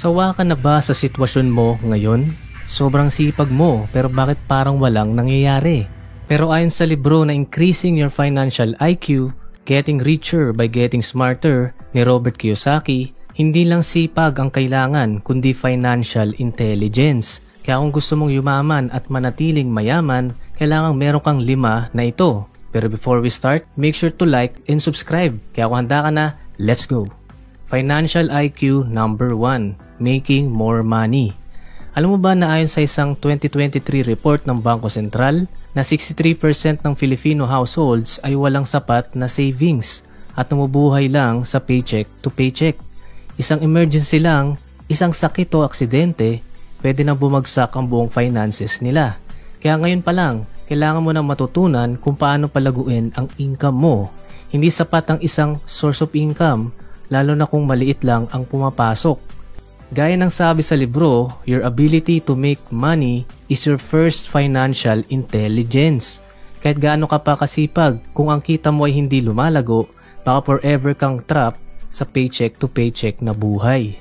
Sawa ka na ba sa sitwasyon mo ngayon? Sobrang sipag mo pero bakit parang walang nangyayari? Pero ayon sa libro na Increasing Your Financial IQ, Getting Richer by Getting Smarter ni Robert Kiyosaki, hindi lang sipag ang kailangan kundi financial intelligence. Kaya kung gusto mong yumaman at manatiling mayaman, kailangang meron kang 5 na ito. Pero before we start, make sure to like and subscribe. Kaya kung handa ka na, let's go! Financial IQ number 1, making more money. Alam mo ba na ayon sa isang 2023 report ng Bangko Sentral na 63% ng Filipino households ay walang sapat na savings at namumuhay lang sa paycheck to paycheck. Isang emergency lang, isang sakit o aksidente, pwede na bumagsak ang buong finances nila. Kaya ngayon pa lang, kailangan mo nang matutunan kung paano palaguin ang income mo. Hindi sapat ang isang source of income, lalo na kung maliit lang ang pumapasok. Gaya ng sabi sa libro, your ability to make money is your first financial intelligence. Kahit gaano ka pa kasipag, kung ang kita mo ay hindi lumalago, baka forever kang trap sa paycheck to paycheck na buhay.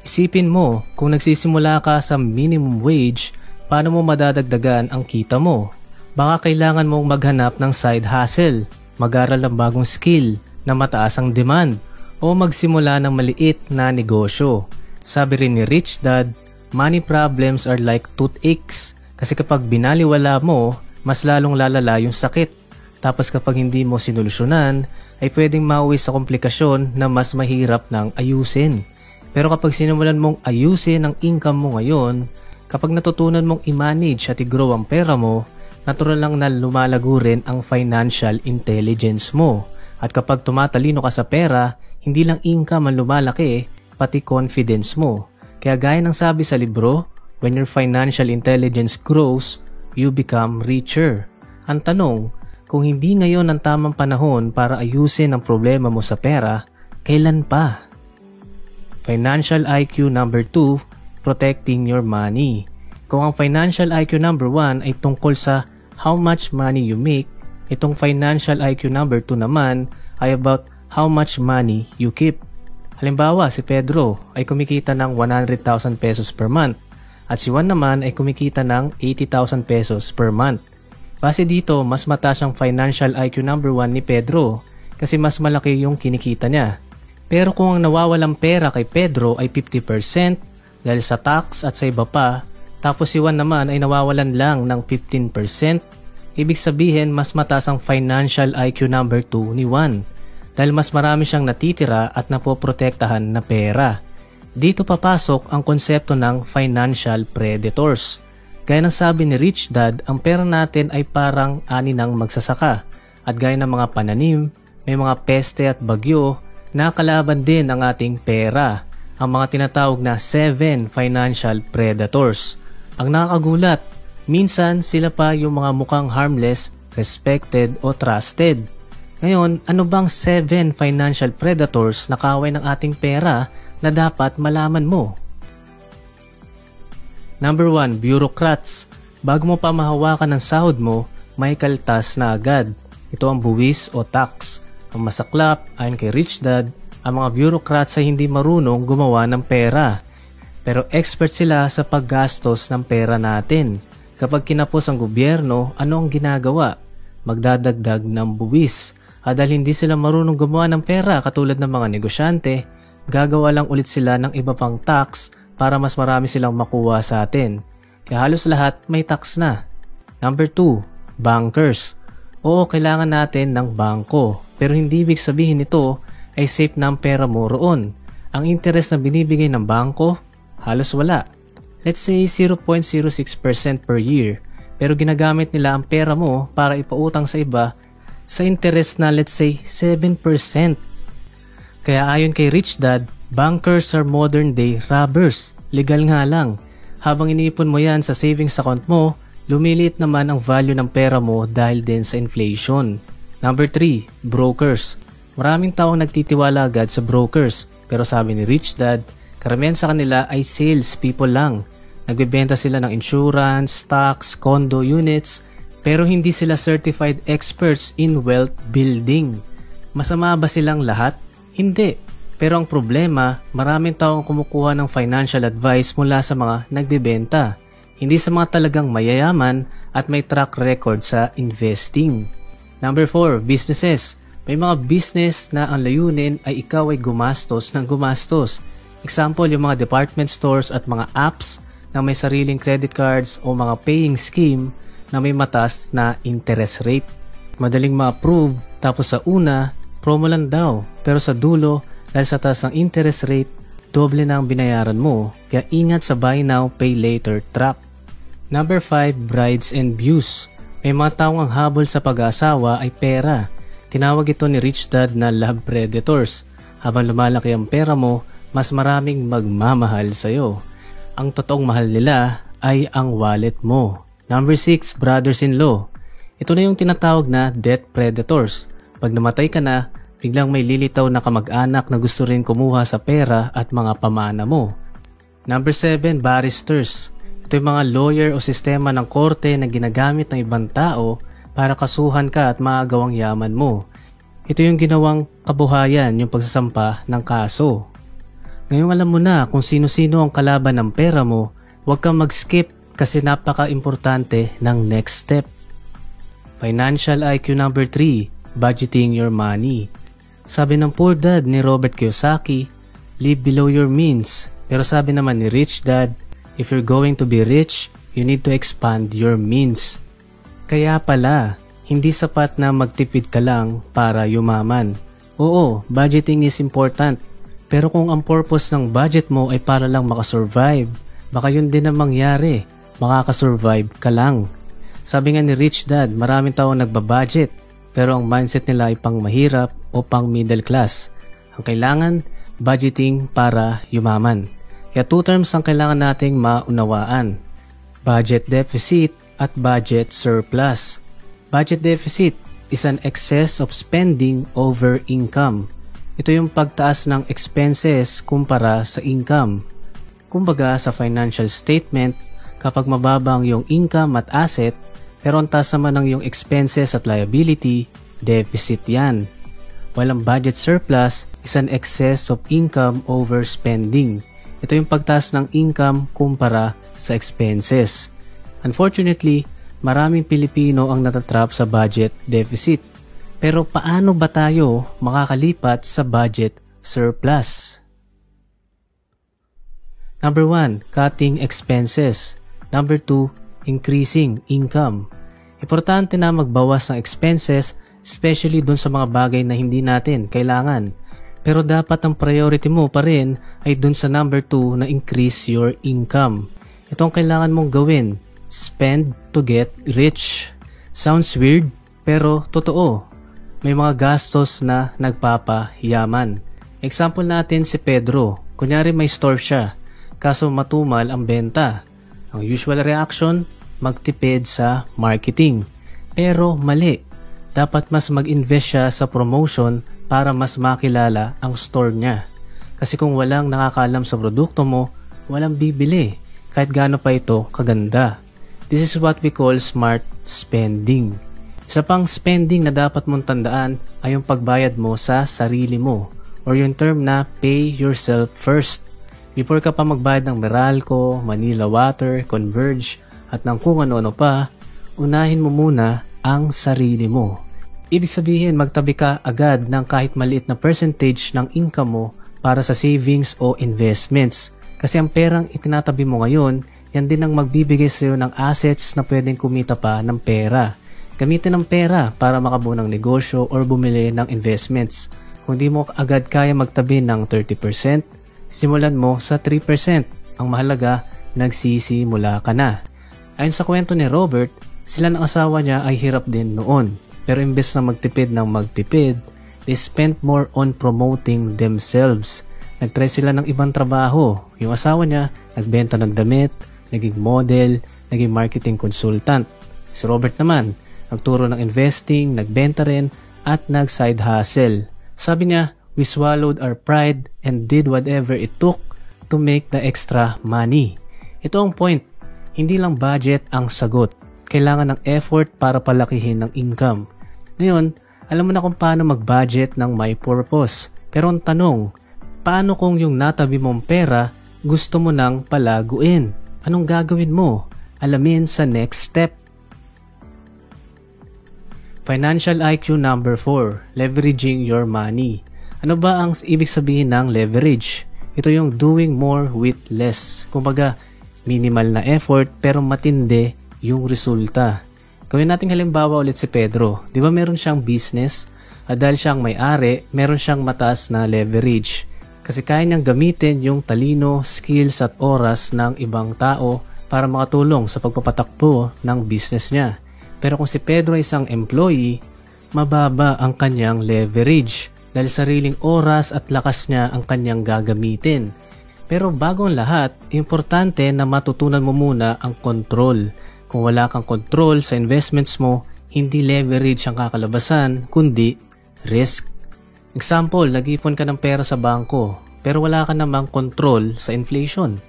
Isipin mo, kung nagsisimula ka sa minimum wage, paano mo madadagdagan ang kita mo? Baka kailangan mong maghanap ng side hustle, mag-aral ng bagong skill na mataas ang demand, o magsimula ng maliit na negosyo. Sabi rin ni Rich Dad, money problems are like toothaches kasi kapag binaliwala mo, mas lalong lalala yung sakit. Tapos kapag hindi mo sinolusyonan, ay pwedeng mauwi sa komplikasyon na mas mahirap nang ayusin. Pero kapag sinimulan mong ayusin ang income mo ngayon, kapag natutunan mong i-manage at i-grow ang pera mo, natural lang na lumalago rin ang financial intelligence mo. At kapag tumatalino ka sa pera, hindi lang income ang lumalaki, pati confidence mo. Kaya gaya ng sabi sa libro, when your financial intelligence grows, you become richer. Ang tanong, kung hindi ngayon ang tamang panahon para ayusin ang problema mo sa pera, kailan pa? Financial IQ number 2, protecting your money. Kung ang financial IQ number 1 ay tungkol sa how much money you make, itong financial IQ number 2 naman ay about how much money you keep. Halimbawa, si Pedro ay kumikita ng 100,000 pesos per month at si Juan naman ay kumikita ng 80,000 pesos per month. Base dito, mas mataas ang financial IQ number 1 ni Pedro kasi mas malaki yung kinikita niya. Pero kung ang nawawalang pera kay Pedro ay 50% dahil sa tax at sa iba pa, tapos si Juan naman ay nawawalan lang ng 15%, ibig sabihin mas mataas ang financial IQ number 2 ni Juan. Dahil mas marami siyang natitira at napoprotektahan na pera. Dito papasok ang konsepto ng financial predators. Gaya ng sabi ni Rich Dad, ang pera natin ay parang ani ng magsasaka. At gaya ng mga pananim, may mga peste at bagyo na kalaban din ang ating pera. Ang mga tinatawag na 7 financial predators. Ang nakakagulat, minsan sila pa yung mga mukhang harmless, respected o trusted. Ngayon, ano bang 7 financial predators na kaaway ng ating pera na dapat malaman mo? Number 1, bureaucrats. Bago mo pa mahawakan ng sahod mo, may kaltas na agad. Ito ang buwis o tax. Ang masaklap, ayon kay Rich Dad, ang mga bureaucrats ay hindi marunong gumawa ng pera. Pero expert sila sa paggastos ng pera natin. Kapag kinapos ang gobyerno, ano ang ginagawa? Magdadagdag ng buwis. At dahil hindi sila marunong gumawa ng pera katulad ng mga negosyante, gagawa lang ulit sila ng iba pang tax para mas marami silang makuha sa atin. Kaya halos lahat may tax na. Number 2, bankers. Oo, kailangan natin ng bangko. Pero hindi ibig sabihin nito ay safe na ang pera mo roon. Ang interest na binibigay ng bangko, halos wala. Let's say 0.06% per year. Pero ginagamit nila ang pera mo para ipautang sa iba sa interest na let's say 7%. Kaya ayon kay Rich Dad, bankers are modern day robbers. Legal nga lang. Habang iniipon mo yan sa savings account mo, lumiliit naman ang value ng pera mo dahil din sa inflation. Number 3, brokers. Maraming taong nagtitiwala agad sa brokers. Pero sabi ni Rich Dad, karamihan sa kanila ay sales people lang. Nagbebenta sila ng insurance, stocks, condo units, pero hindi sila certified experts in wealth building. Masama ba silang lahat? Hindi. Pero ang problema, maraming tao ang kumukuha ng financial advice mula sa mga nagbebenta, hindi sa mga talagang mayayaman at may track record sa investing. Number 4, businesses. May mga business na ang layunin ay ikaw ay gumastos ng gumastos. Example, yung mga department stores at mga apps na may sariling credit cards o mga paying scheme na may mataas na interest rate. Madaling ma-approve, tapos sa una, promo lang daw, pero sa dulo, dahil sa taas ng interest rate, doble na ang binayaran mo, kaya ingat sa buy now, pay later trap. Number 5, brides and views. May mga taong ang habol sa pag-aasawa ay pera. Tinawag ito ni Rich Dad na love predators. Habang lumalaki ang pera mo, mas maraming magmamahal sa'yo. Ang totoong mahal nila ay ang wallet mo. Number 6, brothers-in-law. Ito na yung tinatawag na debt predators. Pag namatay ka na, biglang may lilitaw na kamag-anak na gusto rin kumuha sa pera at mga pamana mo. Number 7, barristers. Ito yung mga lawyer o sistema ng korte na ginagamit ng ibang tao para kasuhan ka at maagawang yaman mo. Ito yung ginawang kabuhayan, yung pagsasampa ng kaso. Ngayon alam mo na kung sino-sino ang kalaban ng pera mo, huwag kang mag-skip kasi napaka-importante ng next step. Financial IQ number 3, budgeting your money. Sabi ng Poor Dad ni Robert Kiyosaki, live below your means. Pero sabi naman ni Rich Dad, if you're going to be rich, you need to expand your means. Kaya pala, hindi sapat na magtipid ka lang para yumaman. Oo, budgeting is important. Pero kung ang purpose ng budget mo ay para lang makasurvive, baka yun din ang mangyari, makakasurvive ka lang. Sabi nga ni Rich Dad, maraming tao nagbabudget, pero ang mindset nila ay pang mahirap o pang middle class. Ang kailangan, budgeting para yumaman. Kaya 2 terms ang kailangan nating maunawaan. Budget deficit at budget surplus. Budget deficit is an excess of spending over income. Ito yung pagtaas ng expenses kumpara sa income. Kumbaga sa financial statement, kapag mababa ang iyong income at asset, pero ang taas naman ng iyong expenses at liability, deficit yan. While ang budget surplus is an excess of income over spending. Ito yung pagtaas ng income kumpara sa expenses. Unfortunately, maraming Pilipino ang natatrap sa budget deficit. Pero paano ba tayo makakalipat sa budget surplus? Number 1, cutting expenses. Number 2, increasing income. Importante na magbawas ng expenses, especially dun sa mga bagay na hindi natin kailangan. Pero dapat ang priority mo pa rin ay dun sa number 2 na increase your income. Ito ang kailangan mong gawin. Spend to get rich. Sounds weird, pero totoo. May mga gastos na nagpapayaman. Example natin si Pedro. Kunyari may store siya, kaso matumal ang benta. Ang usual reaction, magtipid sa marketing. Pero mali. Dapat mas mag-invest siya sa promotion para mas makilala ang store niya. Kasi kung walang nakakaalam sa produkto mo, walang bibili. Kahit gaano pa ito kaganda. This is what we call smart spending. Isa pang spending na dapat mong tandaan ay yung pagbayad mo sa sarili mo. Or yung term na pay yourself first. Before ka pa magbayad ng Meralco, Manila Water, Converge, at ng kung ano-ano pa, unahin mo muna ang sarili mo. Ibig sabihin, magtabi ka agad ng kahit maliit na percentage ng income mo para sa savings o investments. Kasi ang perang itinatabi mo ngayon, yan din ang magbibigay sa iyo ng assets na pwedeng kumita pa ng pera. Gamitin ang pera para makabuo ng negosyo or bumili ng investments. Kung di mo agad kaya magtabi ng 30%, simulan mo sa 3%. Ang mahalaga, nagsisimula ka na. Ayon sa kwento ni Robert, sila ng asawa niya ay hirap din noon. Pero imbes na magtipid ng magtipid, they spent more on promoting themselves. Nagtry sila ng ibang trabaho. Yung asawa niya, nagbenta ng damit, naging model, naging marketing consultant. Si Robert naman, nagturo ng investing, nagbenta rin, at nag-side hustle. Sabi niya, we swallowed our pride and did whatever it took to make the extra money. Ito ang point. Hindi lang budget ang sagot. Kailangan ng effort para palakihin ng income. Ngayon, alam mo na kung paano mag-budget ng may purpose. Pero ang tanong, Paano kung yung natabi mong pera gusto mo nang palaguin? Anong gagawin mo? Alamin sa next step. Financial IQ number 4, leveraging your money. Ano ba ang ibig sabihin ng leverage? Ito yung doing more with less. Kumbaga, minimal na effort pero matindi yung resulta. Gawin nating halimbawa ulit si Pedro. Di ba meron siyang business? At dahil siyang may-ari, meron siyang mataas na leverage. Kasi kaya niyang gamitin yung talino, skills at oras ng ibang tao para makatulong sa pagpapatakbo ng business niya. Pero kung si Pedro ay isang employee, mababa ang kanyang leverage dahil sariling oras at lakas niya ang kanyang gagamitin. Pero bago ang lahat, importante na matutunan mo muna ang control. Kung wala kang control sa investments mo, hindi leverage ang kakalabasan, kundi risk. Example, nag-ipon ka ng pera sa bangko, pero wala ka namang control sa inflation.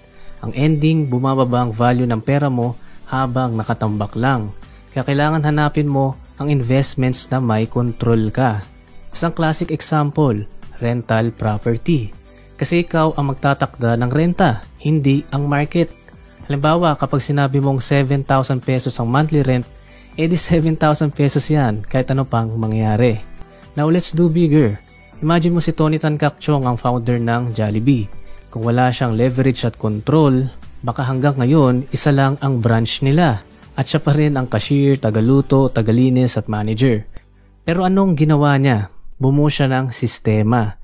Ang ending, bumababa ang value ng pera mo habang nakatambak lang. Kaya kailangan hanapin mo ang investments na may control ka. Isang classic example, rental property. Kasi ikaw ang magtatakda ng renta, hindi ang market. Halimbawa, kapag sinabi mong 7,000 pesos ang monthly rent, edi 7,000 pesos yan kahit ano pang mangyari. Now let's do bigger. Imagine mo si Tony Tan Caktiong ang founder ng Jollibee. Kung wala siyang leverage at control, baka hanggang ngayon isa lang ang branch nila at siya pa rin ang cashier, tagaluto, tagalinis at manager. Pero anong ginawa niya? Bumuo siya ng sistema.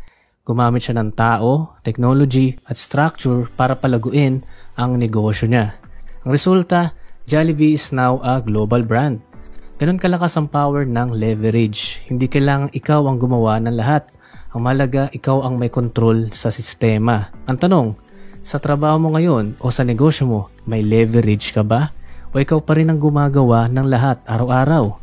Gumamit siya ng tao, technology at structure para palaguin ang negosyo niya. Ang resulta, Jollibee is now a global brand. Ganun kalakas ang power ng leverage. Hindi kailangang ikaw ang gumawa ng lahat. Ang mahalaga, ikaw ang may control sa sistema. Ang tanong, sa trabaho mo ngayon o sa negosyo mo, may leverage ka ba? O ikaw pa rin ang gumagawa ng lahat araw-araw?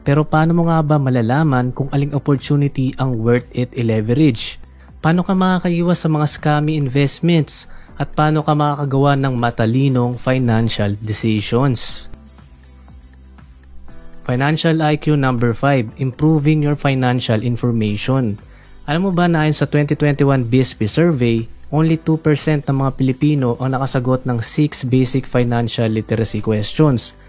Pero paano mo nga ba malalaman kung aling opportunity ang worth it i-leverage? Paano ka makakaiwas sa mga scammy investments? At paano ka makakagawa ng matalinong financial decisions? Financial IQ number 5, improving your financial information. Alam mo ba na ayon sa 2021 BSP survey, only 2% ng mga Pilipino ang nakasagot ng 6 basic financial literacy questions.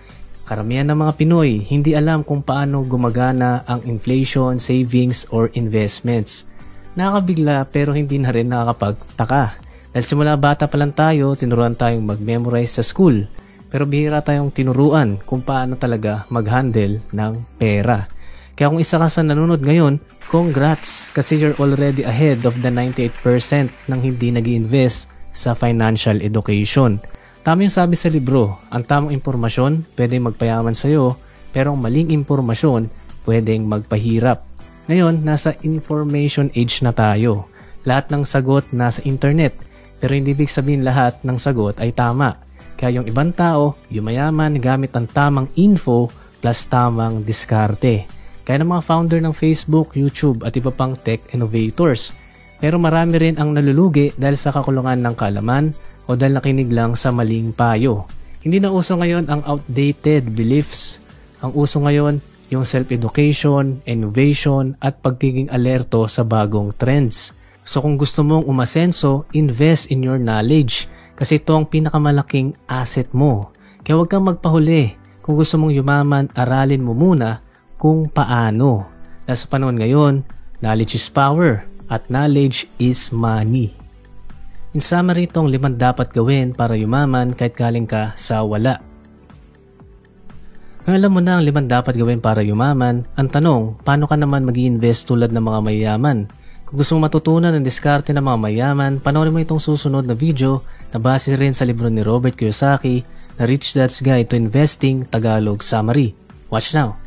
Karamihan ng mga Pinoy hindi alam kung paano gumagana ang inflation, savings, or investments. Nakakabigla pero hindi na rin nakakapagtaka. Dahil simula bata pa lang tayo, tinuruan tayong mag-memorize sa school. Pero bihira tayong tinuruan kung paano talaga mag-handle ng pera. Kaya kung isa ka sa nanonood ngayon, congrats! Kasi you're already ahead of the 98% ng hindi nag-i-invest sa financial education. Tama yung sabi sa libro, ang tamang impormasyon pwedeng magpayaman sa'yo, pero ang maling impormasyon pwedeng magpahirap. Ngayon, nasa information age na tayo. Lahat ng sagot nasa internet. Pero hindi ibig sabihin lahat ng sagot ay tama. Kaya yung ibang tao, yung mayaman gamit ang tamang info plus tamang diskarte. Kaya ng mga founder ng Facebook, YouTube at iba pang tech innovators. Pero marami rin ang nalulugi dahil sa kakulungan ng kaalaman o dahil nakinig lang sa maling payo. Hindi na uso ngayon ang outdated beliefs. Ang uso ngayon yung self-education, innovation at pagiging alerto sa bagong trends. So kung gusto mong umasenso, invest in your knowledge kasi ito ang pinakamalaking asset mo. Kaya huwag kang magpahuli. Kung gusto mong yumaman, aralin mo muna kung paano. Dahil sa panahon ngayon, knowledge is power at knowledge is money. In summary, itong 5 dapat gawin para yumaman kahit galing ka sa wala. Kung alam mo na ang 5 dapat gawin para yumaman, ang tanong, paano ka naman mag-i-invest tulad ng mga mayayaman? Kung gusto mong matutunan ang diskarte ng mga mayaman, panoorin mo itong susunod na video na base rin sa libro ni Robert Kiyosaki na Rich Dad's Guide to Investing Tagalog Summary. Watch now!